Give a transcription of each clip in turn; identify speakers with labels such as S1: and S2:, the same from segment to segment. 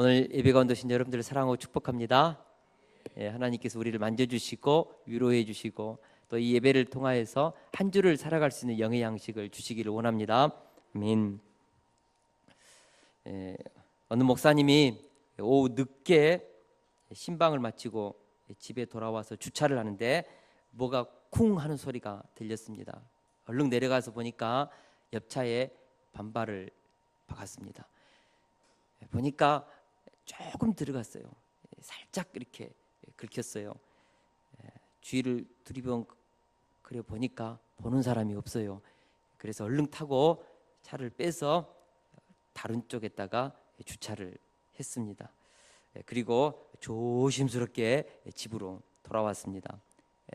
S1: 오늘 예배 가운데 오신 여러분들을 사랑하고 축복합니다. 하나님께서 우리를 만져주시고 위로해 주시고 또 이 예배를 통하여서 한 주를 살아갈 수 있는 영의 양식을 주시기를 원합니다. 아멘. 어느 목사님이 오후 늦게 신방을 마치고 집에 돌아와서 주차를 하는데 뭐가 쿵 하는 소리가 들렸습니다. 얼른 내려가서 보니까 옆차에 반발을 박았습니다. 보니까 조금 들어갔어요. 살짝 이렇게 긁혔어요. 주위를 두리번거려 보니까 보는 사람이 없어요. 그래서 얼른 타고 차를 빼서 다른 쪽에다가 주차를 했습니다. 그리고 조심스럽게 집으로 돌아왔습니다.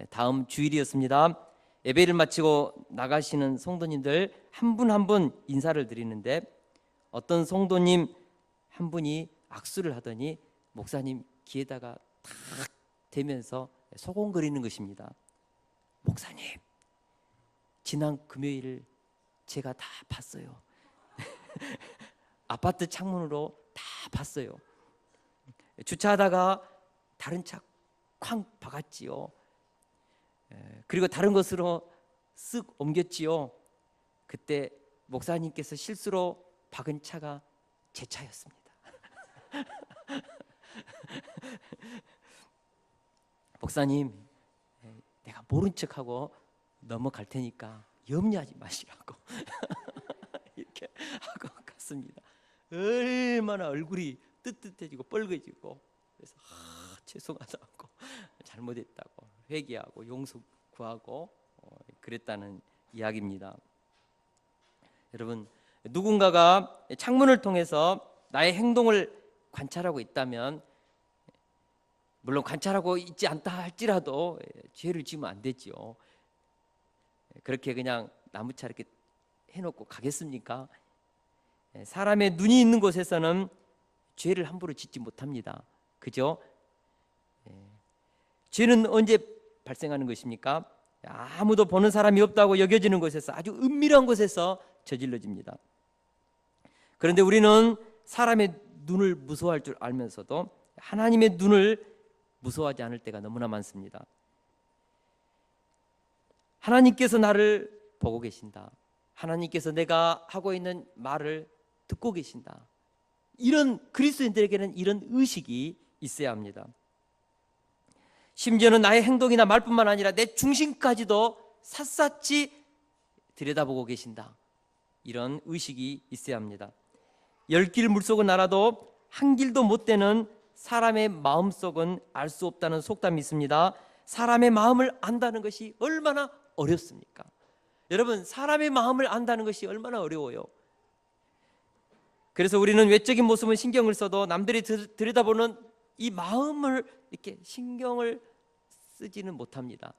S1: 다음 주일이었습니다. 예배를 마치고 나가시는 성도님들 한 분 한 분 인사를 드리는데 어떤 성도님 한 분이 악수를 하더니 목사님 귀에다가 탁 대면서 소곤거리는 것입니다. 목사님, 지난 금요일 제가 다 봤어요. 아파트 창문으로 다 봤어요. 주차하다가 다른 차 쾅 박았지요. 그리고 다른 곳으로 쓱 옮겼지요. 그때 목사님께서 실수로 박은 차가 제 차였습니다. 목사님, 내가 모른 척하고 넘어갈 테니까 염려하지 마시라고 이렇게 하고 갔습니다. 얼마나 얼굴이 뜨뜻해지고 뻘개지고 그래서 죄송하다고 잘못했다고 회개하고 용서 구하고 그랬다는 이야기입니다. 여러분, 누군가가 창문을 통해서 나의 행동을 관찰하고 있다면 물론 관찰하고 있지 않다 할지라도 죄를 지으면 안 되죠. 그렇게 그냥 나무차 이렇게 해놓고 가겠습니까? 사람의 눈이 있는 곳에서는 죄를 함부로 짓지 못합니다. 그죠? 죄는 언제 발생하는 것입니까? 아무도 보는 사람이 없다고 여겨지는 곳에서 아주 은밀한 곳에서 저질러집니다. 그런데 우리는 사람의 눈을 무서워할 줄 알면서도 하나님의 눈을 무서워하지 않을 때가 너무나 많습니다. 하나님께서 나를 보고 계신다. 하나님께서 내가 하고 있는 말을 듣고 계신다. 이런 그리스도인들에게는 이런 의식이 있어야 합니다. 심지어는 나의 행동이나 말뿐만 아니라 내 중심까지도 샅샅이 들여다보고 계신다. 이런 의식이 있어야 합니다. 10길 물속은 알아도 한 길도 못 되는 사람의 마음속은 알 수 없다는 속담이 있습니다. 사람의 마음을 안다는 것이 얼마나 어렵습니까? 여러분, 사람의 마음을 안다는 것이 얼마나 어려워요. 그래서 우리는 외적인 모습은 신경을 써도 남들이 들여다보는 이 마음을 이렇게 신경을 쓰지는 못합니다.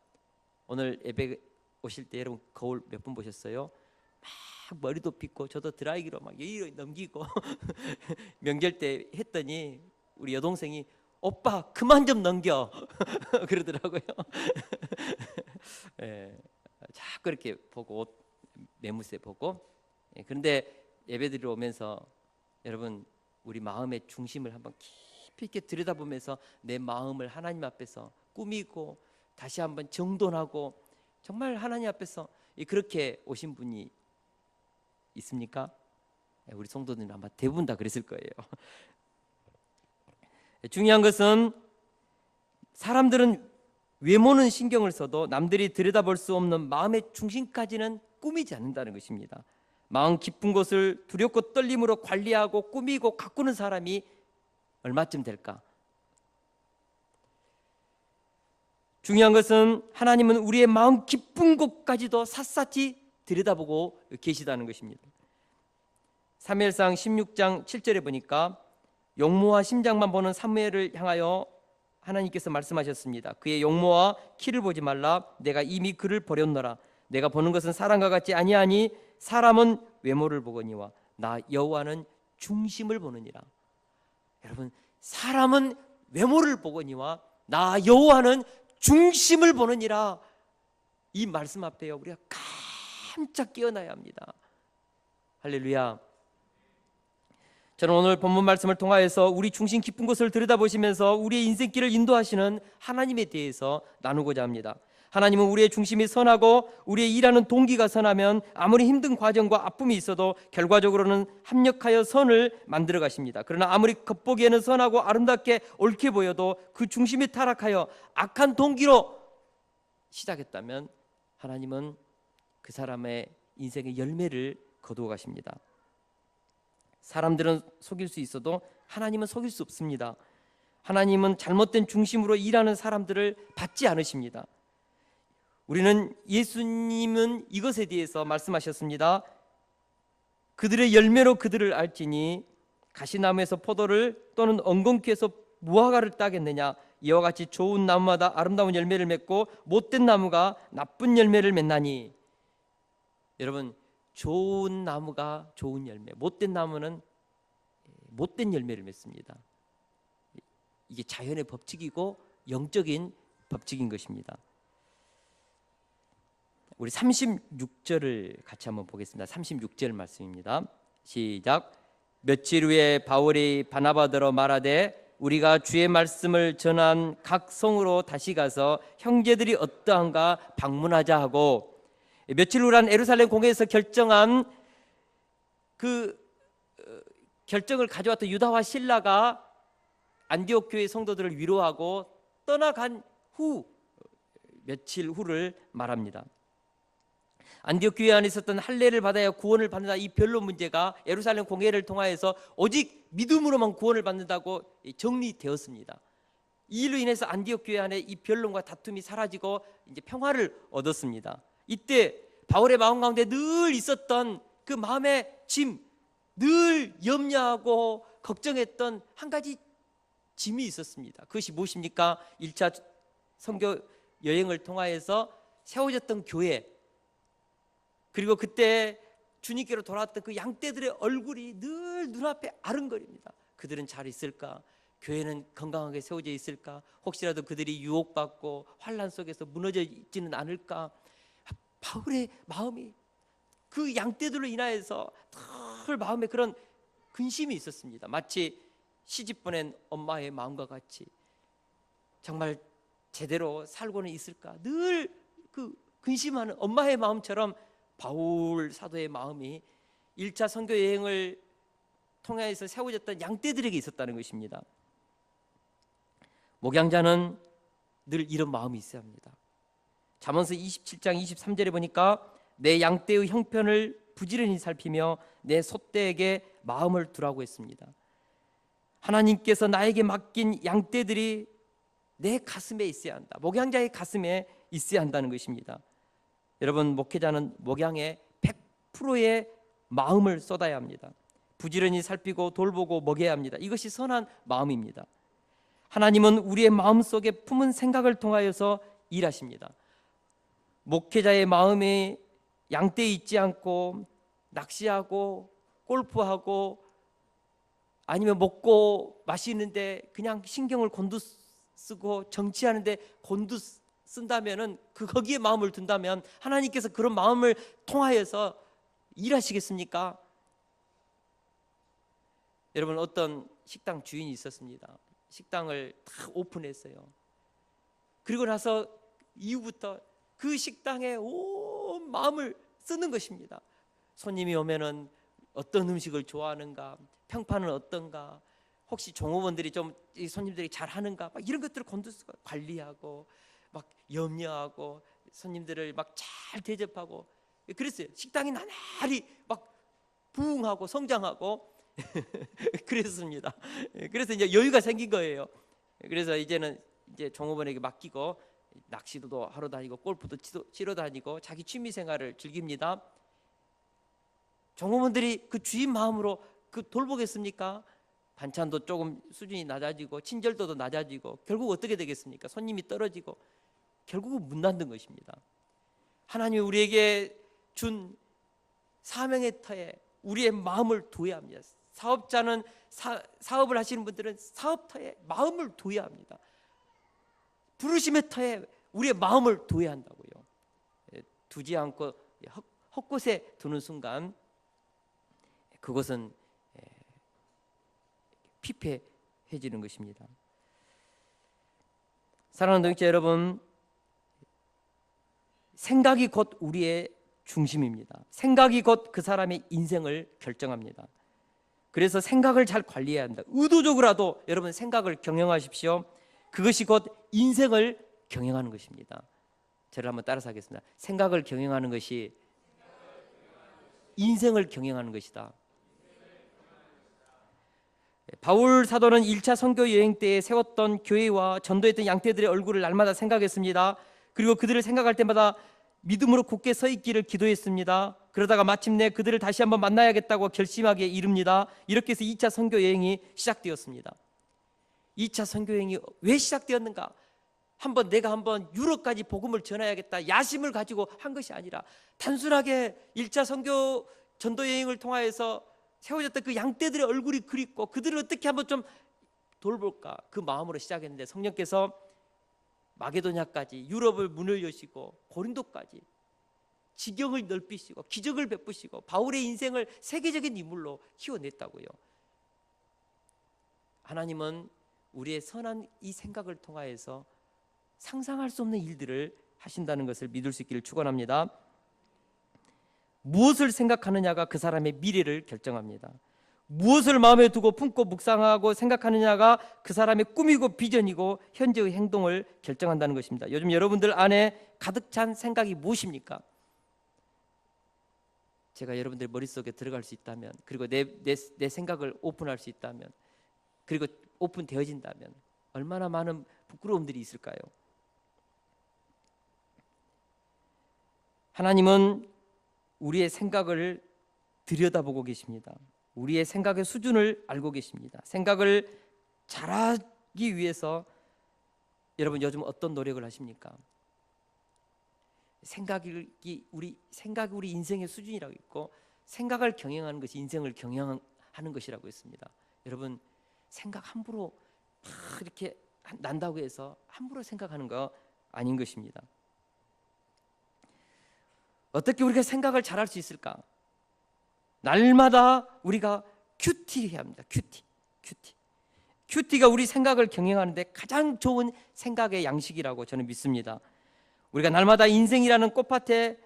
S1: 오늘 예배 오실 때 여러분 거울 몇 분 보셨어요? 막 머리도 빗고 저도 드라이기로 막 여기로 넘기고 명절 때 했더니 우리 여동생이 오빠 그만 좀 넘겨 그러더라고요. 자꾸 이렇게 보고 옷 매무새 보고. 그런데 예배드리러 오면서 여러분 우리 마음의 중심을 한번 깊이 있게 들여다보면서 내 마음을 하나님 앞에서 꾸미고 다시 한번 정돈하고 정말 하나님 앞에서 그렇게 오신 분이 있습니까? 우리 성도들은 아마 대부분 다 그랬을 거예요. 중요한 것은 사람들은 외모는 신경을 써도 남들이 들여다볼 수 없는 마음의 중심까지는 꾸미지 않는다는 것입니다. 마음 깊은 곳을 두렵고 떨림으로 관리하고 꾸미고 가꾸는 사람이 얼마쯤 될까? 중요한 것은 하나님은 우리의 마음 깊은 곳까지도 샅샅이 들여다보고 계시다는 것입니다. 사무엘상 16장 7절에 보니까 용모와 심장만 보는 사무엘을 향하여 하나님께서 말씀하셨습니다. 그의 용모와 키를 보지 말라. 내가 이미 그를 버렸노라. 내가 보는 것은 사람과 같지 아니하니 사람은 외모를 보거니와 나 여호와는 중심을 보느니라. 여러분, 사람은 외모를 보거니와 나 여호와는 중심을 보느니라. 이 말씀 앞에요 우리가 깜짝 깨어나야 합니다. 할렐루야. 저는 오늘 본문 말씀을 통하여서 우리 중심 깊은 곳을 들여다보시면서 우리의 인생길을 인도하시는 하나님에 대해서 나누고자 합니다. 하나님은 우리의 중심이 선하고 우리의 일하는 동기가 선하면 아무리 힘든 과정과 아픔이 있어도 결과적으로는 합력하여 선을 만들어 가십니다. 그러나 아무리 겉보기에는 선하고 아름답게 옳게 보여도 그 중심이 타락하여 악한 동기로 시작했다면 하나님은 그 사람의 인생의 열매를 거두어 가십니다. 사람들은 속일 수 있어도 하나님은 속일 수 없습니다. 하나님은 잘못된 중심으로 일하는 사람들을 받지 않으십니다. 우리는 예수님은 이것에 대해서 말씀하셨습니다. 그들의 열매로 그들을 알지니 가시나무에서 포도를 또는 엉겅퀴에서 무화과를 따겠느냐. 이와 같이 좋은 나무마다 아름다운 열매를 맺고 못된 나무가 나쁜 열매를 맺나니. 여러분, 좋은 나무가 좋은 열매, 못된 나무는 못된 열매를 맺습니다. 이게 자연의 법칙이고 영적인 법칙인 것입니다. 우리 36절을 같이 한번 보겠습니다. 36절 말씀입니다. 시작. 며칠 후에 바울이 바나바더러 말하되 우리가 주의 말씀을 전한 각 성으로 다시 가서 형제들이 어떠한가 방문하자 하고, 며칠 후란 예루살렘 공회에서 결정한 그 결정을 가져왔던 유다와 실라가 안디옥 교회 성도들을 위로하고 떠나간 후 며칠 후를 말합니다. 안디옥 교회 안에 있었던 할례를 받아야 구원을 받는다, 이 변론 문제가 예루살렘 공회를 통하여서 오직 믿음으로만 구원을 받는다고 정리되었습니다. 이 일로 인해서 안디옥 교회 안에 이 변론과 다툼이 사라지고 이제 평화를 얻었습니다. 이때 바울의 마음 가운데 늘 있었던 그 마음의 짐, 늘 염려하고 걱정했던 한 가지 짐이 있었습니다. 그것이 무엇입니까? 1차 선교 여행을 통하여서 세워졌던 교회, 그리고 그때 주님께로 돌아왔던 그 양떼들의 얼굴이 늘 눈앞에 아른거립니다. 그들은 잘 있을까? 교회는 건강하게 세워져 있을까? 혹시라도 그들이 유혹받고 환난 속에서 무너져 있지는 않을까? 바울의 마음이 그 양떼들로 인하여서 늘 마음에 그런 근심이 있었습니다. 마치 시집 보낸 엄마의 마음과 같이 정말 제대로 살고는 있을까? 늘 그 근심하는 엄마의 마음처럼 바울 사도의 마음이 1차 선교 여행을 통해서 세워졌던 양떼들에게 있었다는 것입니다. 목양자는 늘 이런 마음이 있어야 합니다. 잠언서 27장 23절에 보니까 내 양떼의 형편을 부지런히 살피며 내 소떼에게 마음을 두라고 했습니다. 하나님께서 나에게 맡긴 양떼들이 내 가슴에 있어야 한다. 목양자의 가슴에 있어야 한다는 것입니다. 여러분, 목회자는 목양에 100%의 마음을 쏟아야 합니다. 부지런히 살피고 돌보고 먹여야 합니다. 이것이 선한 마음입니다. 하나님은 우리의 마음속에 품은 생각을 통하여서 일하십니다. 목회자의 마음이 양떼에 있지 않고 낚시하고 골프하고 아니면 먹고 마시는데 그냥 신경을 곤두쓰고 정치하는데 곤두쓴다면은 거기에 마음을 둔다면 하나님께서 그런 마음을 통하여서 일하시겠습니까? 여러분, 어떤 식당 주인이 있었습니다. 식당을 다 오픈했어요. 그리고 나서 이후부터 그 식당에 온 마음을 쓰는 것입니다. 손님이 오면은 어떤 음식을 좋아하는가, 평판은 어떤가, 혹시 종업원들이 좀 손님들이 잘하는가, 막 이런 것들을 곤두쓰고 관리하고 막 염려하고 손님들을 막 잘 대접하고 그랬어요. 식당이 나날이 막 부흥하고 성장하고 그랬습니다. 그래서 이제 여유가 생긴 거예요. 그래서 이제는 이제 종업원에게 맡기고 낚시도 하러 다니고 골프도 치러 다니고 자기 취미 생활을 즐깁니다. 종업원들이 그 주인 마음으로 그 돌보겠습니까? 반찬도 조금 수준이 낮아지고 친절도도 낮아지고 결국 어떻게 되겠습니까? 손님이 떨어지고 결국은 문 닫는 것입니다. 하나님이 우리에게 준 사명의 터에 우리의 마음을 둬야 합니다. 사업자는 사업을 하시는 분들은 사업터에 마음을 둬야 합니다. 부르심의 터에 우리의 마음을 둬야 한다고요. 두지 않고 헛곳에 두는 순간 그것은 피폐해지는 것입니다. 사랑하는 동역자 여러분, 생각이 곧 우리의 중심입니다. 생각이 곧 그 사람의 인생을 결정합니다. 그래서 생각을 잘 관리해야 한다. 의도적으로라도 여러분 생각을 경영하십시오. 그것이 곧 인생을 경영하는 것입니다. 저를 한번 따라서 하겠습니다. 생각을 경영하는 것이 인생을 경영하는 것이다. 바울 사도는 1차 선교 여행 때에 세웠던 교회와 전도했던 양떼들의 얼굴을 날마다 생각했습니다. 그리고 그들을 생각할 때마다 믿음으로 굳게 서 있기를 기도했습니다. 그러다가 마침내 그들을 다시 한번 만나야겠다고 결심하게 이릅니다. 이렇게 해서 2차 선교 여행이 시작되었습니다. 2차 선교 여행이 왜 시작되었는가? 내가 한번 유럽까지 복음을 전해야겠다 야심을 가지고 한 것이 아니라 단순하게 1차 선교 전도 여행을 통하여서 세워졌던 그 양떼들의 얼굴이 그립고 그들을 어떻게 한번 좀 돌볼까, 그 마음으로 시작했는데 성령께서 마게도냐까지 유럽을 문을 여시고 고린도까지 지경을 넓히시고 기적을 베푸시고 바울의 인생을 세계적인 인물로 키워냈다고요. 하나님은 우리의 선한 이 생각을 통하여서 상상할 수 없는 일들을 하신다는 것을 믿을 수 있기를 축원합니다. 무엇을 생각하느냐가 그 사람의 미래를 결정합니다. 무엇을 마음에 두고 품고 묵상하고 생각하느냐가 그 사람의 꿈이고 비전이고 현재의 행동을 결정한다는 것입니다. 요즘 여러분들 안에 가득 찬 생각이 무엇입니까? 제가 여러분들 머릿속에 들어갈 수 있다면, 그리고 내 생각을 오픈할 수 있다면, 그리고 오픈되어진다면 얼마나 많은 부끄러움들이 있을까요? 하나님은 우리의 생각을 들여다보고 계십니다. 우리의 생각의 수준을 알고 계십니다. 생각을 잘하기 위해서 여러분 요즘 어떤 노력을 하십니까? 생각이 우리 인생의 수준이라고 있고, 생각을 경영하는 것이 인생을 경영하는 것이라고 했습니다. 여러분 생각 함부로 막 이렇게 난다고 해서 함부로 생각하는 거 아닌 것입니다. 어떻게 우리가 생각을 잘할 수 있을까? 날마다 우리가 큐티해야 합니다. 큐티가 우리 생각을 경영하는데 가장 좋은 생각의 양식이라고 저는 믿습니다. 우리가 날마다 인생이라는 꽃밭에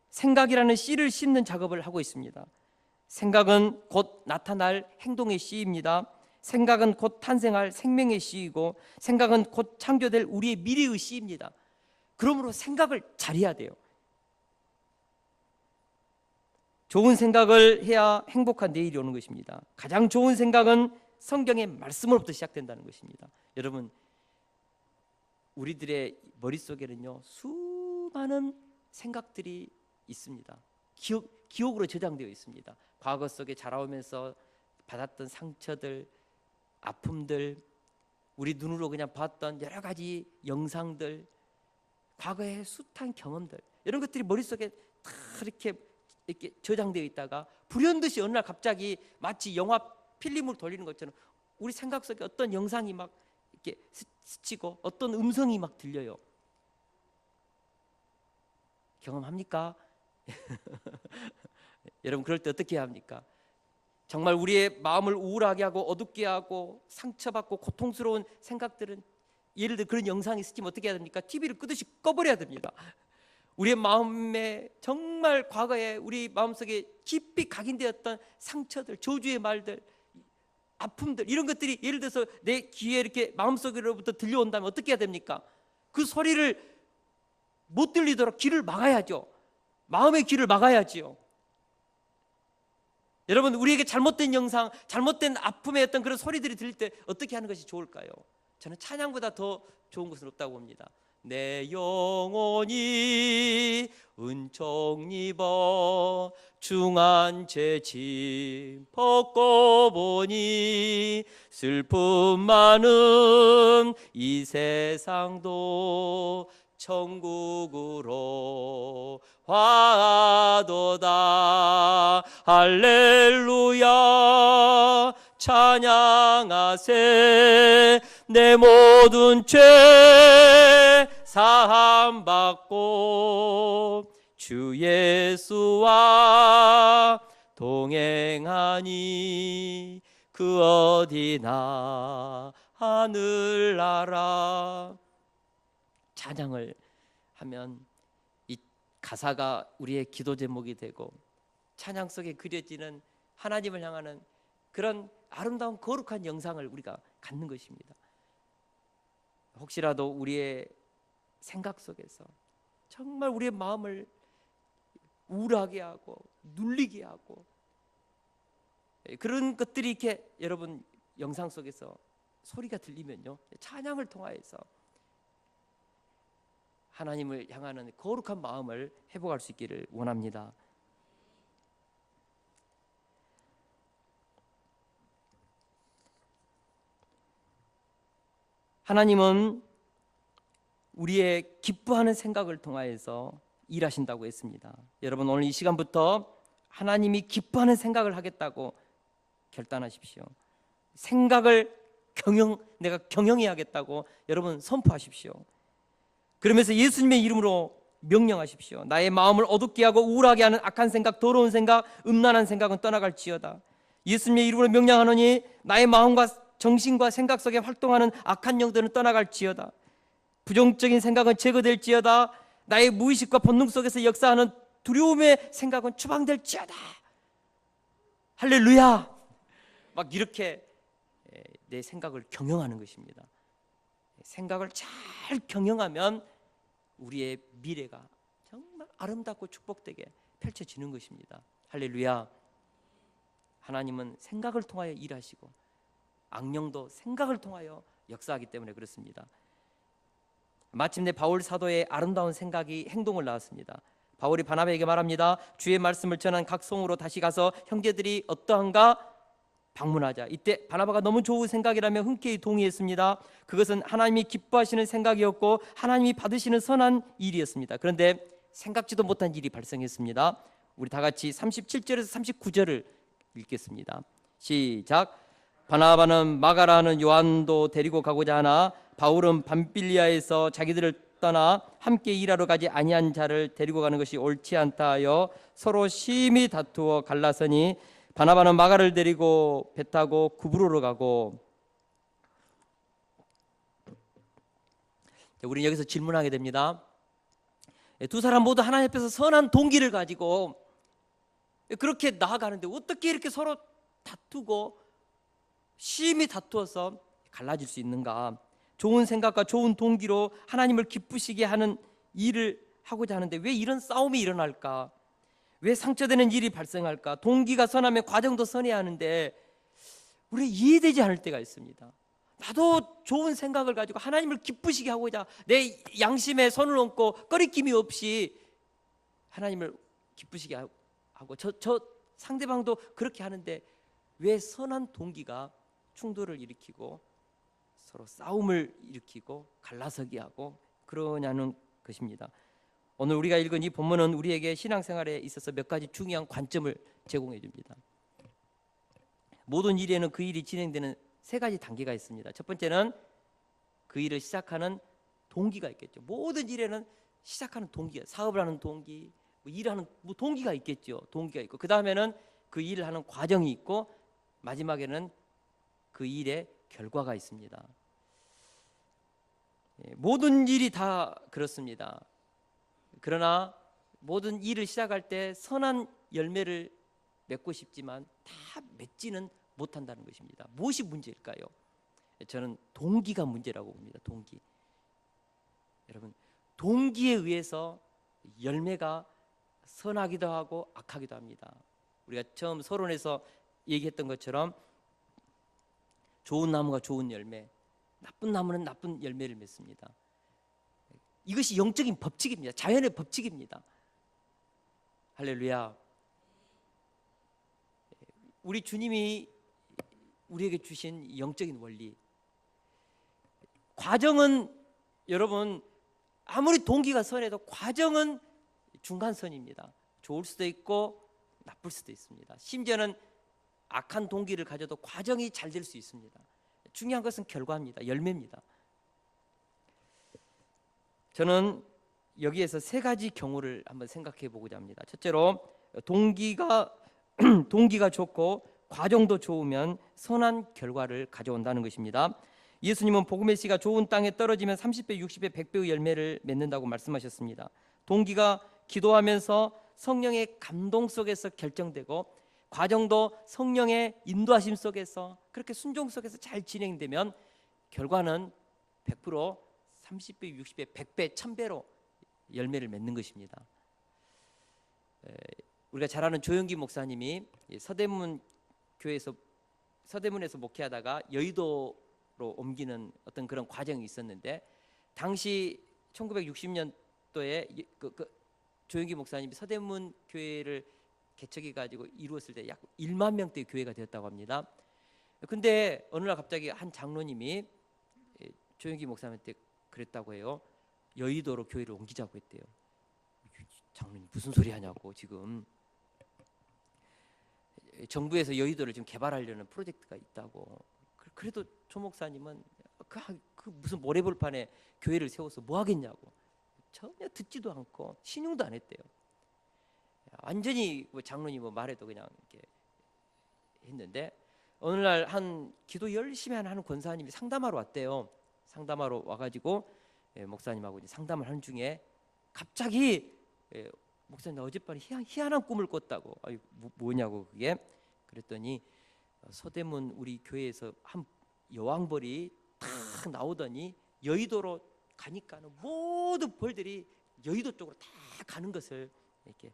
S1: 생각이라는 씨를 심는 작업을 하고 있습니다. 생각은 곧 나타날 행동의 씨입니다. 생각은 곧 탄생할 생명의 씨이고, 생각은 곧 창조될 우리의 미래의 씨입니다. 그러므로 생각을 잘해야 돼요. 좋은 생각을 해야 행복한 내일이 오는 것입니다. 가장 좋은 생각은 성경의 말씀으로부터 시작된다는 것입니다. 여러분, 우리들의 머릿속에는요 수많은 생각들이 있습니다. 기억으로 저장되어 있습니다. 과거 속에 자라오면서 받았던 상처들, 아픔들, 우리 눈으로 그냥 봤던 여러 가지 영상들, 과거의 숱한 경험들, 이런 것들이 머릿속에 다 이렇게 저장되어 있다가 불현듯이 어느 날 갑자기 마치 영화 필름을 돌리는 것처럼 우리 생각 속에 어떤 영상이 막 이렇게 스치고 어떤 음성이 막 들려요. 경험합니까? 여러분 그럴 때 어떻게 해야 합니까? 정말 우리의 마음을 우울하게 하고 어둡게 하고 상처받고 고통스러운 생각들은, 예를 들어 그런 영상이 스치면 어떻게 해야 됩니까? TV를 끄듯이 꺼버려야 됩니다. 우리의 마음에 정말 과거에 우리 마음속에 깊이 각인되었던 상처들, 저주의 말들, 아픔들, 이런 것들이 예를 들어서 내 귀에 이렇게 마음속으로부터 들려온다면 어떻게 해야 됩니까? 그 소리를 못 들리도록 귀를 막아야죠. 마음의 귀를 막아야지요. 여러분, 우리에게 잘못된 영상, 잘못된 아픔의 어떤 그런 소리들이 들릴 때 어떻게 하는 것이 좋을까요? 저는 찬양보다 더 좋은 것은 없다고 봅니다. 내 영혼이 은총 입어 중한 죄 짐 벗고 보니 슬픔 많은 이 세상도 천국으로 화도다. 할렐루야 찬양하세. 내 모든 죄 사함 받고 주 예수와 동행하니 그 어디나 하늘나라. 찬양을 하면 이 가사가 우리의 기도 제목이 되고 찬양 속에 그려지는 하나님을 향하는 그런 아름다운 거룩한 영상을 우리가 갖는 것입니다. 혹시라도 우리의 생각 속에서 정말 우리의 마음을 우울하게 하고 눌리게 하고 그런 것들이 이렇게 여러분 영상 속에서 소리가 들리면요, 찬양을 통하여서 하나님을 향하는 거룩한 마음을 회복할 수 있기를 원합니다. 하나님은 우리의 기뻐하는 생각을 통하여서 일하신다고 했습니다. 여러분, 오늘 이 시간부터 하나님이 기뻐하는 생각을 하겠다고 결단하십시오. 생각을 내가 경영해야겠다고 여러분 선포하십시오. 그러면서 예수님의 이름으로 명령하십시오. 나의 마음을 어둡게 하고 우울하게 하는 악한 생각, 더러운 생각, 음란한 생각은 떠나갈지어다. 예수님의 이름으로 명령하노니 나의 마음과 정신과 생각 속에 활동하는 악한 영들은 떠나갈지어다. 부정적인 생각은 제거될지어다. 나의 무의식과 본능 속에서 역사하는 두려움의 생각은 추방될지어다. 할렐루야. 막 이렇게 내 생각을 경영하는 것입니다. 생각을 잘 경영하면 우리의 미래가 정말 아름답고 축복되게 펼쳐지는 것입니다. 할렐루야. 하나님은 생각을 통하여 일하시고 악령도 생각을 통하여 역사하기 때문에 그렇습니다. 마침내 바울 사도의 아름다운 생각이 행동을 낳았습니다. 바울이 바나바에게 말합니다. 주의 말씀을 전한 각 성으로 다시 가서 형제들이 어떠한가 방문하자. 이때 바나바가 너무 좋은 생각이라며 흔쾌히 동의했습니다. 그것은 하나님이 기뻐하시는 생각이었고 하나님이 받으시는 선한 일이었습니다. 그런데 생각지도 못한 일이 발생했습니다. 우리 다 같이 37절에서 39절을 읽겠습니다. 시작. 바나바는 마가라는 요한도 데리고 가고자 하나 바울은 밤빌리아에서 자기들을 떠나 함께 일하러 가지 아니한 자를 데리고 가는 것이 옳지 않다 하여 서로 심히 다투어 갈라서니 바나바는 마가를 데리고 배 타고 구브로로 가고. 우리는 여기서 질문하게 됩니다. 두 사람 모두 하나님 앞에서 선한 동기를 가지고 그렇게 나아가는데 어떻게 이렇게 서로 다투고 심히 다투어서 갈라질 수 있는가? 좋은 생각과 좋은 동기로 하나님을 기쁘시게 하는 일을 하고자 하는데 왜 이런 싸움이 일어날까? 왜 상처되는 일이 발생할까? 동기가 선하면 과정도 선해야 하는데 우리 이해되지 않을 때가 있습니다. 나도 좋은 생각을 가지고 하나님을 기쁘시게 하고자 내 양심에 손을 얹고 꺼리낌이 없이 하나님을 기쁘시게 하고 저 상대방도 그렇게 하는데 왜 선한 동기가 충돌을 일으키고 서로 싸움을 일으키고 갈라서게 하고 그러냐는 것입니다. 오늘 우리가 읽은 이 본문은 우리에게 신앙생활에 있어서 몇 가지 중요한 관점을 제공해 줍니다. 모든 일에는 그 일이 진행되는 세 가지 단계가 있습니다. 첫 번째는 그 일을 시작하는 동기가 있겠죠. 모든 일에는 시작하는 동기가, 사업을 하는 동기, 일하는 동기가 있겠죠. 동기가 있고 그 다음에는 그 일을 하는 과정이 있고 마지막에는 그 일의 결과가 있습니다. 모든 일이 다 그렇습니다. 그러나 모든 일을 시작할 때 선한 열매를 맺고 싶지만 다 맺지는 못한다는 것입니다. 무엇이 문제일까요? 저는 동기가 문제라고 봅니다. 동기. 여러분, 동기에 의해서 열매가 선하기도 하고 악하기도 합니다. 우리가 처음 서론에서 얘기했던 것처럼 좋은 나무가 좋은 열매, 나쁜 나무는 나쁜 열매를 맺습니다. 이것이 영적인 법칙입니다. 자연의 법칙입니다. 할렐루야. 우리 주님이 우리에게 주신 영적인 원리. 과정은 여러분 아무리 동기가 선해도 과정은 중간선입니다. 좋을 수도 있고 나쁠 수도 있습니다. 심지어는 악한 동기를 가져도 과정이 잘 될 수 있습니다. 중요한 것은 결과입니다. 열매입니다. 저는 여기에서 세 가지 경우를 한번 생각해 보고자 합니다. 첫째로 동기가 좋고 과정도 좋으면 선한 결과를 가져온다는 것입니다. 예수님은 복음의 씨가 좋은 땅에 떨어지면 30배, 60배, 100배의 열매를 맺는다고 말씀하셨습니다. 동기가 기도하면서 성령의 감동 속에서 결정되고 과정도 성령의 인도하심 속에서 그렇게 순종 속에서 잘 진행되면 결과는 100%, 30배, 60배, 100배, 1000배로 열매를 맺는 것입니다. 우리가 잘 아는 조영기 목사님이 서대문에서 목회하다가 여의도로 옮기는 어떤 그런 과정이 있었는데, 당시 1960년도에 조영기 목사님이 서대문 교회를 개척해 가지고 이루었을 때 약 1만 명대의 교회가 되었다고 합니다. 근데 어느 날 갑자기 한 장로님이 조영기 목사님한테 그랬다고 해요. 여의도로 교회를 옮기자고 했대요. 장로님 무슨 소리 하냐고, 지금 정부에서 여의도를 지금 개발하려는 프로젝트가 있다고. 그래도 조 목사님은 그 무슨 모래벌판에 교회를 세워서 뭐 하겠냐고, 전혀 듣지도 않고 신용도 안 했대요. 완전히 장로님 말해도 그냥 이렇게 했는데, 어느 날 한 기도 열심히 하는 권사님이 상담하러 왔대요. 상담하러 와가지고 목사님하고 이제 상담을 하는 중에 갑자기 목사님 나 어젯밤에 희한한 꿈을 꿨다고. 아니 뭐냐고 그게. 그랬더니 서대문 우리 교회에서 한 여왕벌이 탁 나오더니 여의도로 가니까는 모든 벌들이 여의도 쪽으로 다 가는 것을 이렇게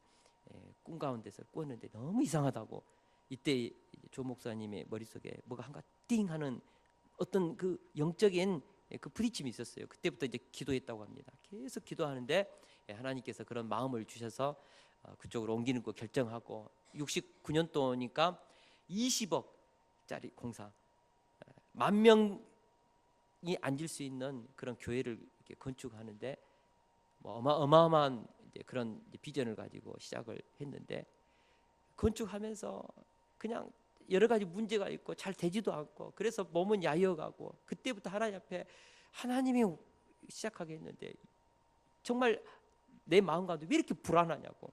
S1: 꿈 가운데서 꿨는데 너무 이상하다고. 이때 조 목사님의 머릿속에 뭐가 한가 띵 하는 어떤 그 영적인 그 부딪힘이 있었어요. 그때부터 이제 기도했다고 합니다. 계속 기도하는데 하나님께서 그런 마음을 주셔서 그쪽으로 옮기는 거 결정하고, 69년도니까 20억짜리 공사, 10,000명이 앉을 수 있는 그런 교회를 이렇게 건축하는데 뭐 어마어마한 이제 그런 비전을 가지고 시작을 했는데, 건축하면서 그냥 여러 가지 문제가 있고 잘 되지도 않고, 그래서 몸은 야여가고, 그때부터 하나님 앞에 하나님이 시작하게 했는데 정말 내 마음 가운데 왜 이렇게 불안하냐고,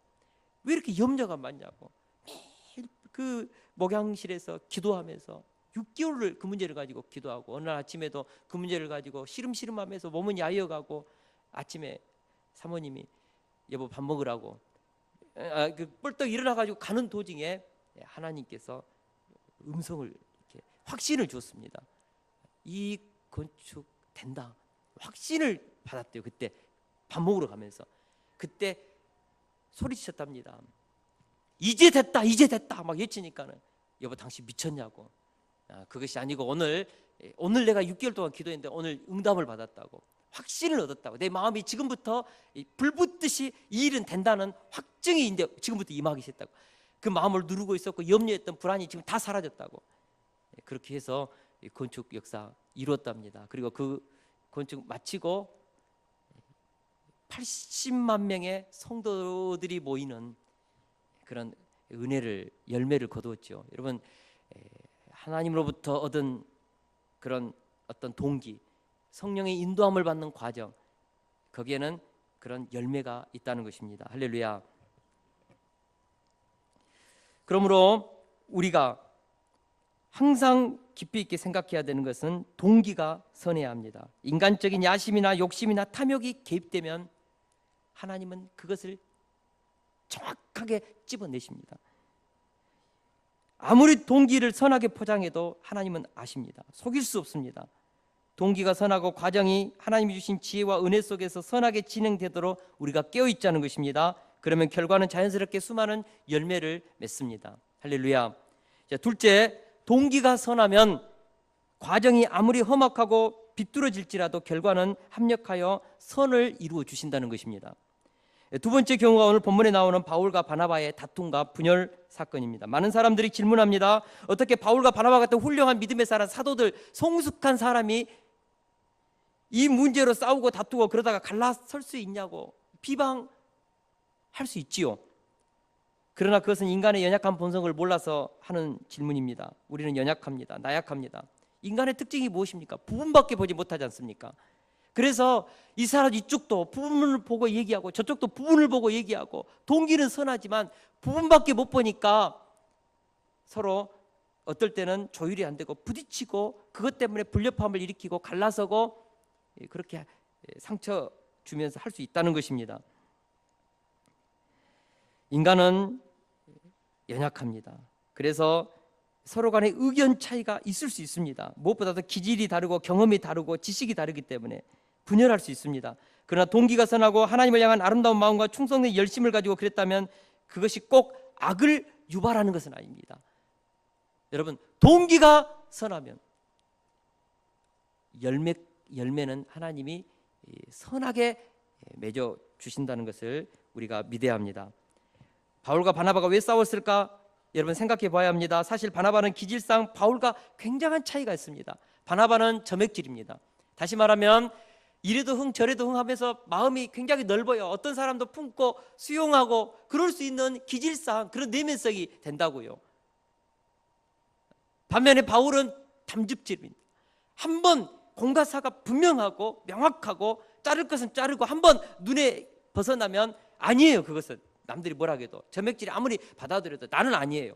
S1: 왜 이렇게 염려가 많냐고, 매일 그 목양실에서 기도하면서 6개월을 그 문제를 가지고 기도하고, 어느 날 아침에도 그 문제를 가지고 시름시름하면서 몸은 야여가고, 아침에 사모님이 여보 밥 먹으라고 뻘떡 일어나가지고 가는 도중에 하나님께서 음성을 이렇게 확신을 주었습니다. 이 건축 된다, 확신을 받았대요. 그때 밥 먹으러 가면서 그때 소리치셨답니다. 이제 됐다, 이제 됐다 막 외치니까는 여보 당신 미쳤냐고. 그것이 아니고 오늘 내가 6개월 동안 기도했는데 오늘 응답을 받았다고, 확신을 얻었다고. 내 마음이 지금부터 불붙듯이 이 일은 된다는 확증이 이제 지금부터 임하기 시작했다고. 그 마음을 누르고 있었고 염려했던 불안이 지금 다 사라졌다고. 그렇게 해서 건축 역사 이루었답니다. 그리고 그 건축 마치고 80만 명의 성도들이 모이는 그런 열매를 거두었죠. 여러분, 하나님으로부터 얻은 그런 어떤 동기, 성령의 인도함을 받는 과정, 거기에는 그런 열매가 있다는 것입니다. 할렐루야. 그러므로 우리가 항상 깊이 있게 생각해야 되는 것은 동기가 선해야 합니다. 인간적인 야심이나 욕심이나 탐욕이 개입되면 하나님은 그것을 정확하게 집어내십니다. 아무리 동기를 선하게 포장해도 하나님은 아십니다. 속일 수 없습니다. 동기가 선하고 과정이 하나님이 주신 지혜와 은혜 속에서 선하게 진행되도록 우리가 깨어있자는 것입니다. 그러면 결과는 자연스럽게 수많은 열매를 맺습니다. 할렐루야. 자, 둘째, 동기가 선하면 과정이 아무리 험악하고 비뚤어질지라도 결과는 합력하여 선을 이루어 주신다는 것입니다. 두 번째 경우가 오늘 본문에 나오는 바울과 바나바의 다툼과 분열 사건입니다. 많은 사람들이 질문합니다. 어떻게 바울과 바나바 같은 훌륭한 믿음의 사람, 사도들, 성숙한 사람이 이 문제로 싸우고 다투고 그러다가 갈라설 수 있냐고 비방할 수 있지요. 그러나 그것은 인간의 연약한 본성을 몰라서 하는 질문입니다. 우리는 연약합니다. 나약합니다. 인간의 특징이 무엇입니까? 부분밖에 보지 못하지 않습니까? 그래서 이 사람 이쪽도 부분을 보고 얘기하고 저쪽도 부분을 보고 얘기하고, 동기는 선하지만 부분밖에 못 보니까 서로 어떨 때는 조율이 안 되고 부딪히고 그것 때문에 불협화음을 일으키고 갈라서고 그렇게 상처 주면서 할 수 있다는 것입니다. 인간은 연약합니다. 그래서 서로 간의 의견 차이가 있을 수 있습니다. 무엇보다도 기질이 다르고 경험이 다르고 지식이 다르기 때문에 분열할 수 있습니다. 그러나 동기가 선하고 하나님을 향한 아름다운 마음과 충성된 열심을 가지고 그랬다면 그것이 꼭 악을 유발하는 것은 아닙니다. 여러분, 동기가 선하면 열매는 하나님이 선하게 맺어 주신다는 것을 우리가 믿어야 합니다. 바울과 바나바가 왜 싸웠을까? 여러분 생각해 봐야 합니다. 사실 바나바는 기질상 바울과 굉장한 차이가 있습니다. 바나바는 점액질입니다. 다시 말하면 이래도 흥 저래도 흥 하면서 마음이 굉장히 넓어요. 어떤 사람도 품고 수용하고 그럴 수 있는 기질상 그런 내면성이 된다고요. 반면에 바울은 담즙질입니다. 한번 공과사가 분명하고 명확하고 자를 것은 자르고 한번 눈에 벗어나면 아니에요. 그것은 남들이 뭐라 해도 점액질이 아무리 받아들여도 나는 아니에요.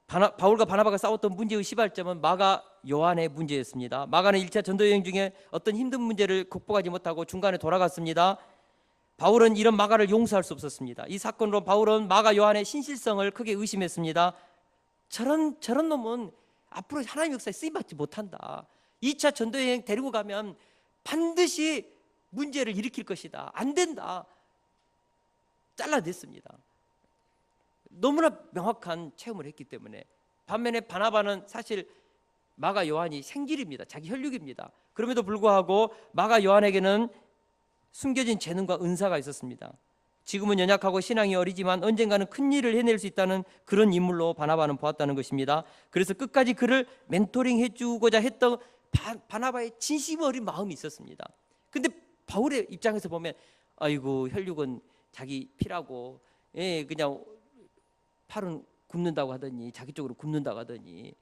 S1: 바울과 바나바가 싸웠던 문제의 시발점은 마가 요한의 문제였습니다. 마가는 1차 전도여행 중에 어떤 힘든 문제를 극복하지 못하고 중간에 돌아갔습니다. 바울은 이런 마가를 용서할 수 없었습니다. 이 사건으로 바울은 마가 요한의 신실성을 크게 의심했습니다. 저런 놈은 앞으로 하나님 역사에 쓰임받지 못한다. 2차 전도여행 데리고 가면 반드시 문제를 일으킬 것이다. 안 된다. 잘라냈습니다. 너무나 명확한 체험을 했기 때문에. 반면에 바나바는 사실 마가 요한이 생질입니다. 자기 혈육입니다. 그럼에도 불구하고 마가 요한에게는 숨겨진 재능과 은사가 있었습니다. 지금은 연약하고 신앙이 어리지만 언젠가는 큰 일을 해낼 수 있다는 그런 인물로 바나바는 보았다는 것입니다. 그래서 끝까지 그를 멘토링 해주고자 했던 바나바의 진심 어린 마음이 있었습니다. 근데 바울의 입장에서 보면 아이고 혈육은 자기 피라고 그냥 팔은 굽는다고 하더니 자기 쪽으로 굽는다고 하더니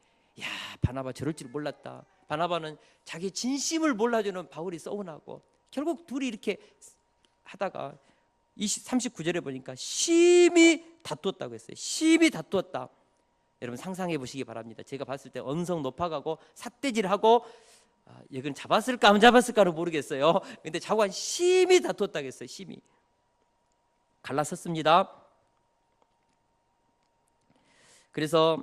S1: 야 바나바 저럴 줄 몰랐다. 바나바는 자기 진심을 몰라주는 바울이 서운하고 결국 둘이 이렇게 하다가 39절에 보니까 심히 다투었다고 했어요. 심히 다투었다. 여러분 상상해 보시기 바랍니다. 제가 봤을 때 언성 높아가고 삿대질하고 여기는 잡았을까 안 잡았을까는 모르겠어요. 근데 자관 심히 다투었다고 했어요. 심히 갈라섰습니다. 그래서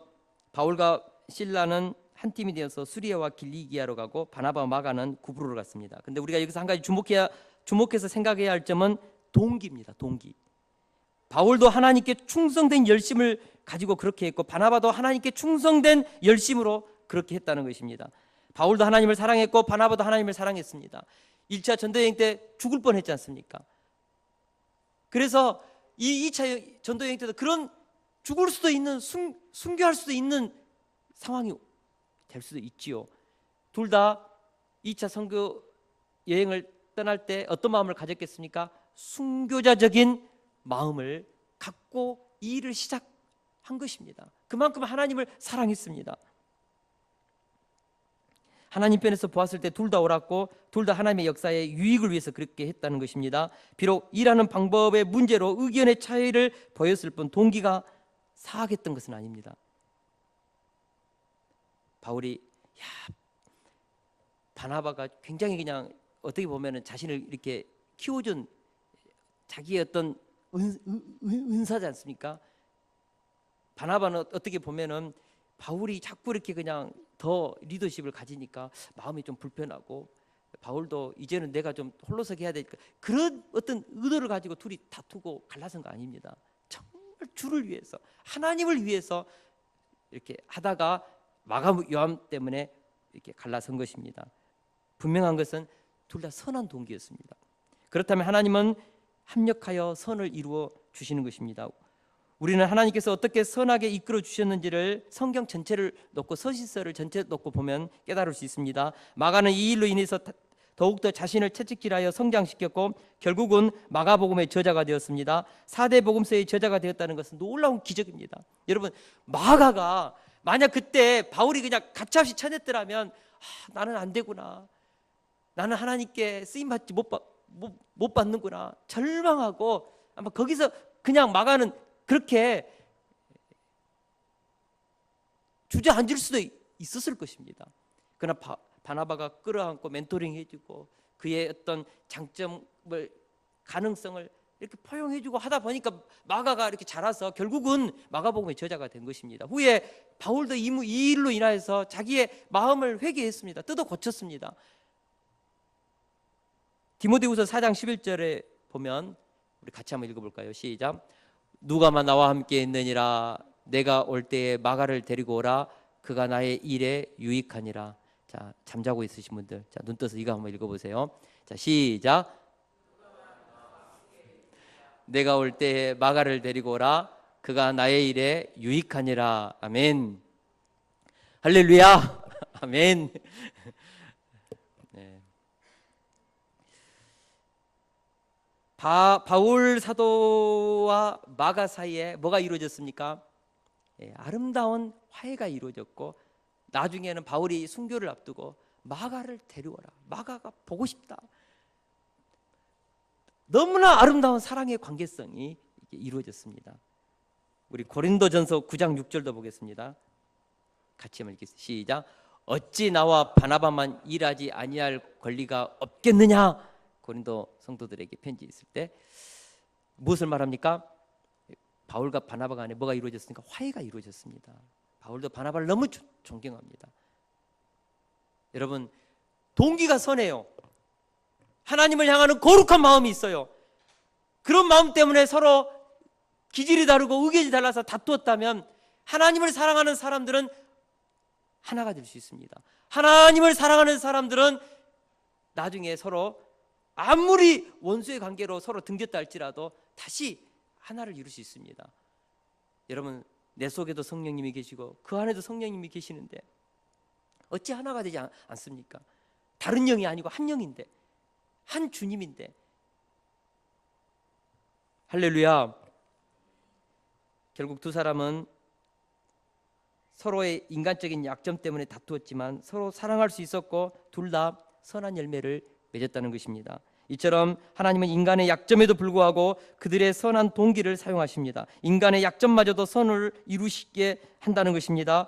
S1: 바울과 실라는 한 팀이 되어서 수리아와 길리기아로 가고 바나바와 마가는 구브로로 갔습니다. 근데 우리가 여기서 한 가지 주목해서 생각해야 할 점은 동기입니다. 동기. 바울도 하나님께 충성된 열심을 가지고 그렇게 했고 바나바도 하나님께 충성된 열심으로 그렇게 했다는 것입니다. 바울도 하나님을 사랑했고 바나바도 하나님을 사랑했습니다. 1차 전도여행 때 죽을 뻔했지 않습니까? 그래서 이 2차 전도여행 때도 그런 죽을 수도 있는 순교할 수도 있는 상황이 될 수도 있지요. 둘 다 2차 선교 여행을 떠날 때 어떤 마음을 가졌겠습니까? 순교자적인 마음을 갖고 이 일을 시작한 것입니다. 그만큼 하나님을 사랑했습니다. 하나님 편에서 보았을 때 둘 다 옳았고 둘 다 하나님의 역사의 유익을 위해서 그렇게 했다는 것입니다. 비록 일하는 방법의 문제로 의견의 차이를 보였을 뿐 동기가 사악했던 것은 아닙니다. 바울이 바나바가 굉장히 그냥 어떻게 보면 자신을 이렇게 키워준 자기의 어떤 은사지 않습니까? 바나바는 어떻게 보면은 바울이 자꾸 이렇게 그냥 더 리더십을 가지니까 마음이 좀 불편하고 바울도 이제는 내가 좀 홀로서기 해야 되니까 그런 어떤 의도를 가지고 둘이 다투고 갈라선 거 아닙니다. 정말 주를 위해서 하나님을 위해서 이렇게 하다가 마가 요한 때문에 이렇게 갈라선 것입니다. 분명한 것은 둘 다 선한 동기였습니다. 그렇다면 하나님은 합력하여 선을 이루어 주시는 것입니다. 우리는 하나님께서 어떻게 선하게 이끌어 주셨는지를 성경 전체를 놓고 서신서를 전체 놓고 보면 깨달을 수 있습니다. 마가는 이 일로 인해서 더욱더 자신을 채찍질하여 성장시켰고 결국은 마가복음의 저자가 되었습니다. 4대 복음서의 저자가 되었다는 것은 놀라운 기적입니다. 여러분 마가가 만약 그때 바울이 그냥 가차없이 쳐냈더라면 나는 안 되구나. 나는 하나님께 쓰임받지 못 받는구나. 절망하고 아마 거기서 그냥 마가는 그렇게 주저앉을 수도 있었을 것입니다. 그러나 바나바가 끌어안고 멘토링 해주고 그의 어떤 장점을, 가능성을 이렇게 포용해주고 하다 보니까 마가가 이렇게 자라서 결국은 마가복음의 저자가 된 것입니다. 후에 바울도 이 일로 인하여서 자기의 마음을 회개했습니다. 뜯어 고쳤습니다. 디모데후서 4장 11절에 보면 우리 같이 한번 읽어볼까요? 시작. 누가만 나와 함께 있느니라. 내가 올 때에 마가를 데리고 오라. 그가 나의 일에 유익하니라. 자, 잠자고 있으신 분들, 자, 눈 떠서 이거 한번 읽어보세요. 자, 시작. 내가 올 때에 마가를 데리고 오라. 그가 나의 일에 유익하니라. 아멘. 할렐루야. 아멘. 네. 바울 사도와 마가 사이에 뭐가 이루어졌습니까? 예, 아름다운 화해가 이루어졌고, 나중에는 바울이 순교를 앞두고 마가를 데려오라. 마가가 보고 싶다. 너무나 아름다운 사랑의 관계성이 이루어졌습니다. 우리 고린도전서 9장 6절도 보겠습니다. 같이 한번 읽겠습니다. 시작. 어찌 나와 바나바만 일하지 아니할 권리가 없겠느냐. 고린도 성도들에게 편지 있을 때 무엇을 말합니까? 바울과 바나바 간에 뭐가 이루어졌습니까? 화해가 이루어졌습니다. 바울도 바나바를 너무 존경합니다. 여러분, 동기가 선해요. 하나님을 향하는 거룩한 마음이 있어요. 그런 마음 때문에 서로 기질이 다르고 의견이 달라서 다투었다면 하나님을 사랑하는 사람들은 하나가 될 수 있습니다. 하나님을 사랑하는 사람들은 나중에 서로 아무리 원수의 관계로 서로 등졌다 할지라도 다시 하나를 이룰 수 있습니다. 여러분, 내 속에도 성령님이 계시고 그 안에도 성령님이 계시는데 어찌 하나가 되지 않습니까? 다른 영이 아니고 한 영인데, 한 주님인데. 할렐루야. 결국 두 사람은 서로의 인간적인 약점 때문에 다투었지만 서로 사랑할 수 있었고 둘 다 선한 열매를 맺었다는 것입니다. 이처럼 하나님은 인간의 약점에도 불구하고 그들의 선한 동기를 사용하십니다. 인간의 약점마저도 선을 이루시게 한다는 것입니다.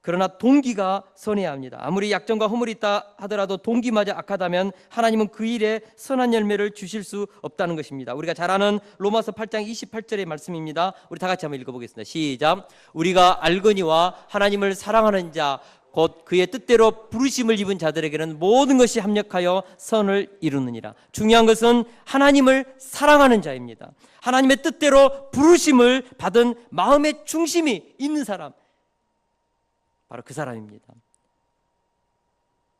S1: 그러나 동기가 선해야 합니다. 아무리 약점과 허물이 있다 하더라도 동기마저 악하다면 하나님은 그 일에 선한 열매를 주실 수 없다는 것입니다. 우리가 잘 아는 로마서 8장 28절의 말씀입니다. 우리 다 같이 한번 읽어보겠습니다. 시작. 우리가 알거니와 하나님을 사랑하는 자 곧 그의 뜻대로 부르심을 입은 자들에게는 모든 것이 합력하여 선을 이루느니라. 중요한 것은 하나님을 사랑하는 자입니다. 하나님의 뜻대로 부르심을 받은 마음의 중심이 있는 사람, 바로 그 사람입니다.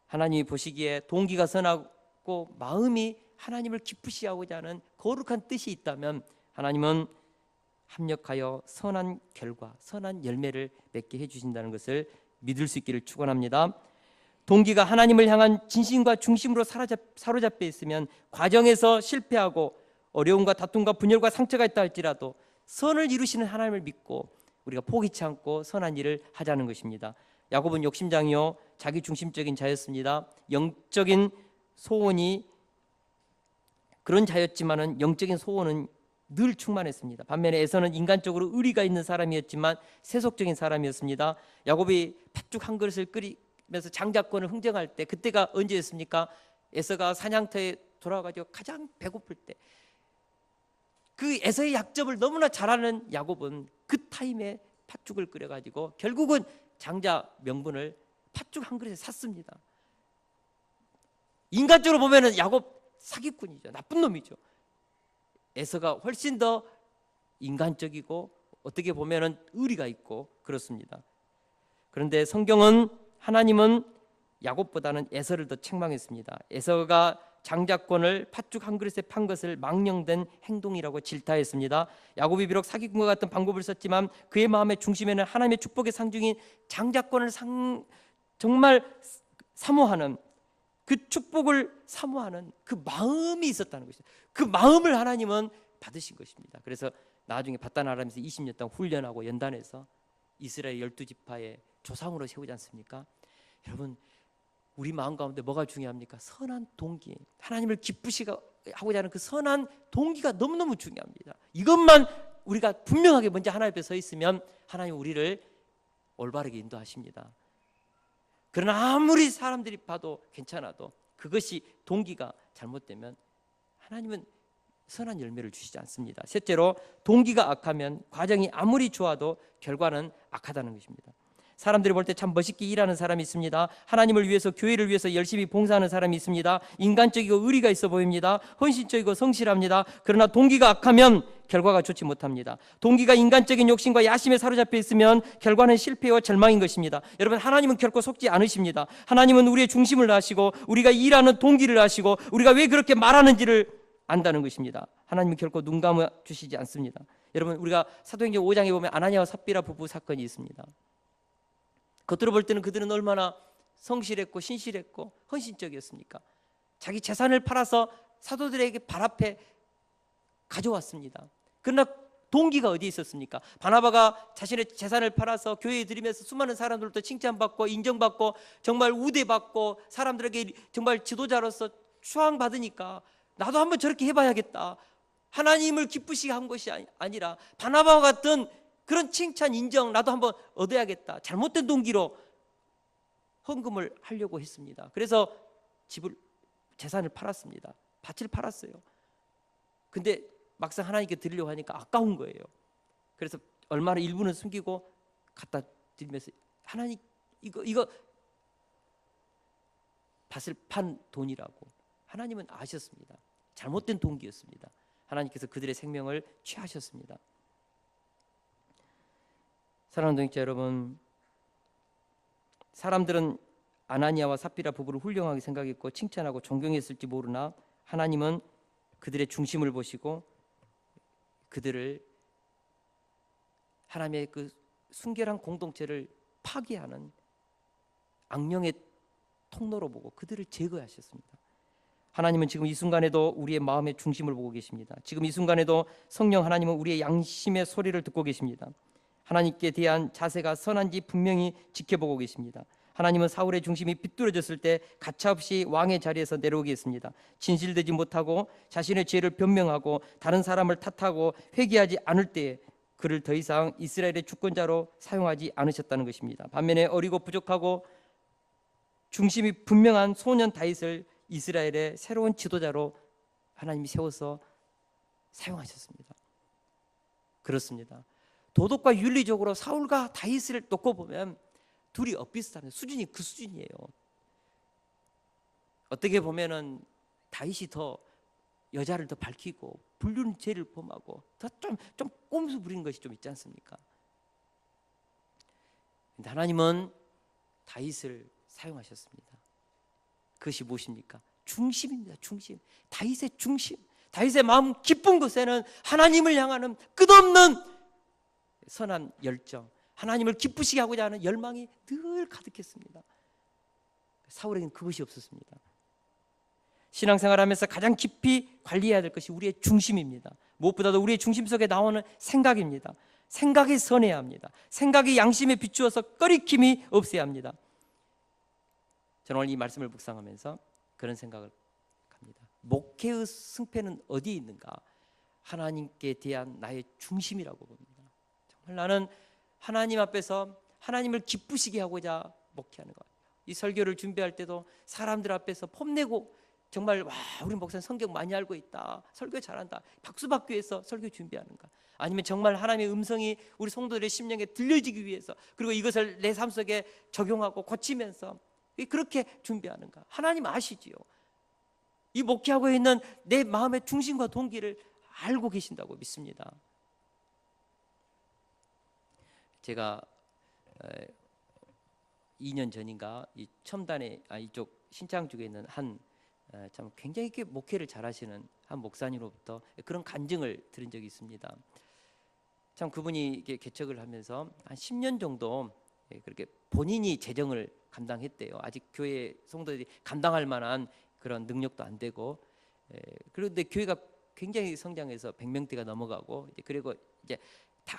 S1: 하나님이 보시기에 동기가 선하고 마음이 하나님을 기쁘시하고자 하는 거룩한 뜻이 있다면 하나님은 합력하여 선한 결과, 선한 열매를 맺게 해주신다는 것을 믿을 수 있기를 축원합니다. 동기가 하나님을 향한 진심과 중심으로 사로잡혀 있으면 과정에서 실패하고 어려움과 다툼과 분열과 상처가 있다 할지라도 선을 이루시는 하나님을 믿고 우리가 포기치 않고 선한 일을 하자는 것입니다. 야곱은 욕심장이요 자기 중심적인 자였습니다. 영적인 소원이 그런 자였지만은 영적인 소원은 늘 충만했습니다. 반면에 에서는 인간적으로 의리가 있는 사람이었지만 세속적인 사람이었습니다. 야곱이 팥죽 한 그릇을 끓이면서 장자권을 흥정할 때 그때가 언제였습니까? 에서가 사냥터에 돌아가지고 가장 배고플 때, 그 에서의 약점을 너무나 잘 아는 야곱은 그 타임에 팥죽을 끓여가지고 결국은 장자 명분을 팥죽 한 그릇에 샀습니다. 인간적으로 보면은 야곱 사기꾼이죠. 나쁜 놈이죠. 에서가 훨씬 더 인간적이고 어떻게 보면은 의리가 있고 그렇습니다. 그런데 성경은, 하나님은 야곱보다는 에서를 더 책망했습니다. 에서가 장자권을 팥죽 한 그릇에 판 것을 망령된 행동이라고 질타했습니다. 야곱이 비록 사기꾼과 같은 방법을 썼지만 그의 마음의 중심에는 하나님의 축복의 상징인 장자권을 정말 사모하는, 그 축복을 사모하는 그 마음이 있었다는 것이죠. 그 마음을 하나님은 받으신 것입니다. 그래서 나중에 바단 아람에서 20년 동안 훈련하고 연단해서 이스라엘 12지파의 조상으로 세우지 않습니까? 여러분, 우리 마음 가운데 뭐가 중요합니까? 선한 동기, 하나님을 기쁘시하고자 하는 그 선한 동기가 너무너무 중요합니다. 이것만 우리가 분명하게 먼저 하나님 앞에 서 있으면 하나님 우리를 올바르게 인도하십니다. 그러나 아무리 사람들이 봐도 괜찮아도 그것이 동기가 잘못되면 하나님은 선한 열매를 주시지 않습니다. 셋째로, 동기가 악하면 과정이 아무리 좋아도 결과는 악하다는 것입니다. 사람들이 볼 때 참 멋있게 일하는 사람이 있습니다. 하나님을 위해서, 교회를 위해서 열심히 봉사하는 사람이 있습니다. 인간적이고 의리가 있어 보입니다. 헌신적이고 성실합니다. 그러나 동기가 악하면 결과가 좋지 못합니다. 동기가 인간적인 욕심과 야심에 사로잡혀 있으면 결과는 실패와 절망인 것입니다. 여러분, 하나님은 결코 속지 않으십니다. 하나님은 우리의 중심을 아시고 우리가 일하는 동기를 아시고 우리가 왜 그렇게 말하는지를 안다는 것입니다. 하나님은 결코 눈 감아 주시지 않습니다. 여러분, 우리가 사도행전 5장에 보면 아나니아와 삽비라 부부 사건이 있습니다. 겉으로 볼 때는 그들은 얼마나 성실했고 신실했고 헌신적이었습니까? 자기 재산을 팔아서 사도들에게 발 앞에 가져왔습니다. 그러나 동기가 어디에 있었습니까? 바나바가 자신의 재산을 팔아서 교회에 드리면서 수많은 사람들도 칭찬받고 인정받고 정말 우대받고 사람들에게 정말 지도자로서 추앙받으니까 나도 한번 저렇게 해봐야겠다. 하나님을 기쁘시게 한 것이 아니라 바나바와 같은 그런 칭찬, 인정 나도 한번 얻어야겠다. 잘못된 동기로 헌금을 하려고 했습니다. 그래서 재산을 팔았습니다. 밭을 팔았어요. 근데 막상 하나님께 드리려고 하니까 아까운 거예요. 그래서 얼마나 일부는 숨기고 갖다 드리면서 하나님 이거 밭을 판 돈이라고 하나님은 아셨습니다. 잘못된 동기였습니다. 하나님께서 그들의 생명을 취하셨습니다. 사랑하는 동역자 여러분, 사람들은 아나니아와 삽비라 부부를 훌륭하게 생각했고 칭찬하고 존경했을지 모르나 하나님은 그들의 중심을 보시고 그들을 하나님의 그 순결한 공동체를 파괴하는 악령의 통로로 보고 그들을 제거하셨습니다. 하나님은 지금 이 순간에도 우리의 마음의 중심을 보고 계십니다. 지금 이 순간에도 성령 하나님은 우리의 양심의 소리를 듣고 계십니다. 하나님께 대한 자세가 선한지 분명히 지켜보고 계십니다. 하나님은 사울의 중심이 비뚤어졌을 때 가차없이 왕의 자리에서 내려오게 했습니다. 진실되지 못하고 자신의 죄를 변명하고 다른 사람을 탓하고 회개하지 않을 때에 그를 더 이상 이스라엘의 주권자로 사용하지 않으셨다는 것입니다. 반면에 어리고 부족하고 중심이 분명한 소년 다윗을 이스라엘의 새로운 지도자로 하나님이 세워서 사용하셨습니다. 그렇습니다. 도덕과 윤리적으로 사울과 다윗을 놓고 보면 둘이 엇비슷한 수준이 그 수준이에요. 어떻게 보면은 다윗이 더 여자를 더 밝히고 불륜 죄를 범하고 더 좀 꼼수 부리는 것이 좀 있지 않습니까? 근데 하나님은 다윗을 사용하셨습니다. 그것이 무엇입니까? 중심입니다. 중심. 다윗의 중심. 다윗의 마음 깊은 곳에는 하나님을 향하는 끝없는 선한 열정, 하나님을 기쁘시게 하고자 하는 열망이 늘 가득했습니다. 사울에게는 그것이 없었습니다. 신앙생활하면서 가장 깊이 관리해야 될 것이 우리의 중심입니다. 무엇보다도 우리의 중심 속에 나오는 생각입니다. 생각이 선해야 합니다. 생각이 양심에 비추어서 꺼리킴이 없어야 합니다. 저는 오늘 이 말씀을 묵상하면서 그런 생각을 합니다. 목회의 승패는 어디에 있는가? 하나님께 대한 나의 중심이라고 봅니다. 정말 나는 하나님 앞에서 하나님을 기쁘시게 하고자 목회하는 것. 이 설교를 준비할 때도 사람들 앞에서 폼내고 정말 와 우리 목사는 성경 많이 알고 있다, 설교 잘한다, 박수 받기 위해서 설교 준비하는가? 아니면 정말 하나님의 음성이 우리 성도들의 심령에 들려지기 위해서 그리고 이것을 내 삶 속에 적용하고 고치면서 그렇게 준비하는가? 하나님 아시지요. 이 목회하고 있는 내 마음의 중심과 동기를 알고 계신다고 믿습니다. 제가 2년 전인가 이 첨단에 이쪽 신창 쪽에 있는 참 굉장히 이렇게 목회를 잘하시는 한 목사님으로부터 그런 간증을 들은 적이 있습니다. 참 그분이 이렇게 개척을 하면서 한 10년 정도 그렇게 본인이 재정을 감당했대요. 아직 교회 성도들이 감당할 만한 그런 능력도 안 되고, 그런데 교회가 굉장히 성장해서 100명대가 넘어가고 그리고 이제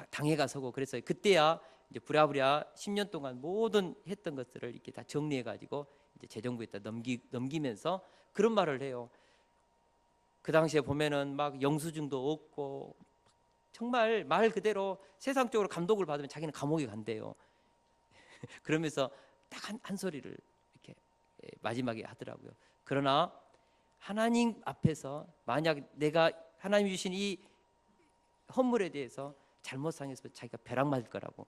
S1: 당회가 서고 그랬어요. 그때야 이제 부랴부랴 10년 동안 모든 했던 것들을 이렇게 다 정리해 가지고 이제 재정부에다 넘기면서 그런 말을 해요. 그 당시에 보면은 막 영수증도 없고 정말 말 그대로 세상적으로 감독을 받으면 자기는 감옥에 간대요. 그러면서 딱 한 소리를 이렇게 마지막에 하더라고요. 그러나 하나님 앞에서 만약 내가 하나님이 주신 이 헌물에 대해서 잘못 상했으면 자기가 벼락 맞을 거라고.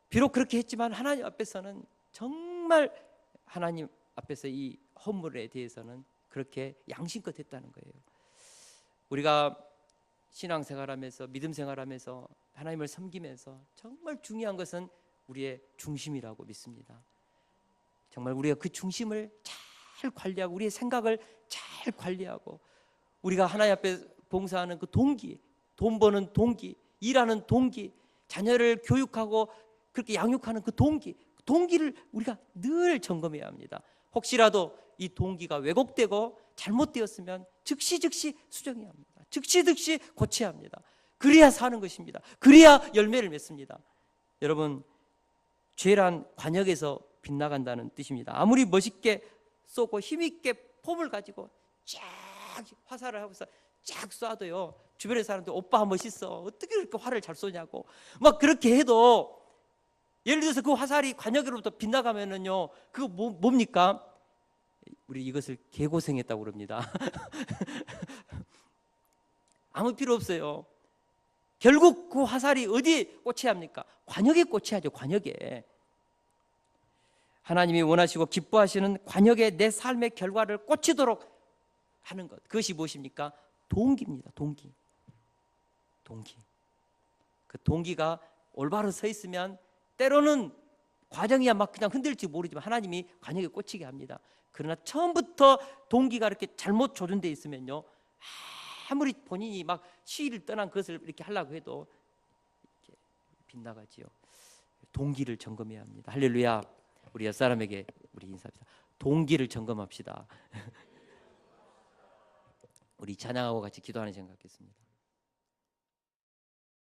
S1: 비록 그렇게 했지만 하나님 앞에서는 정말 하나님 앞에서 이 헌물에 대해서는 그렇게 양심껏 했다는 거예요. 우리가 신앙생활하면서 믿음 생활하면서 하나님을 섬기면서 정말 중요한 것은 우리의 중심이라고 믿습니다. 정말 우리가 그 중심을 잘 관리하고 우리의 생각을 잘 관리하고 우리가 하나님 앞에 봉사하는 그 동기, 돈 버는 동기, 일하는 동기, 자녀를 교육하고 그렇게 양육하는 그 동기를 우리가 늘 점검해야 합니다. 혹시라도 이 동기가 왜곡되고 잘못되었으면 즉시 수정해야 합니다. 즉시 고쳐야 합니다. 그래야 사는 것입니다. 그래야 열매를 맺습니다. 여러분, 죄란 관역에서 빗나간다는 뜻입니다. 아무리 멋있게 쏘고 힘있게 폼을 가지고 쫙 화살을 하고서 쫙 쏴도요, 주변의 사람들 오빠 멋있어, 어떻게 그렇게 활을 잘 쏘냐고 막 그렇게 해도, 예를 들어서 그 화살이 관역으로부터 빗나가면은요, 그거 뭡니까? 우리 이것을 개고생했다고 그럽니다. 아무 필요 없어요. 결국 그 화살이 어디에 꽂혀야 합니까? 관역에 꽂혀야죠. 관역에. 하나님이 원하시고 기뻐하시는 관역에 내 삶의 결과를 꽂히도록 하는 것, 그것이 무엇입니까? 동기입니다. 동기. 그 동기가 올바로 서 있으면 때로는 과정이야 막 그냥 흔들지 모르지만 하나님이 관역에 꽂히게 합니다. 그러나 처음부터 동기가 이렇게 잘못 조준되어 있으면요, 아무리 본인이 막 시위를 떠난 것을 이렇게 하려고 해도 이렇게 빗나가지요. 동기를 점검해야 합니다. 할렐루야. 우리 옆사람에게 우리 인사합시다. 동기를 점검합시다. 우리 찬양하고 같이 기도하는 시간 갖겠습니다.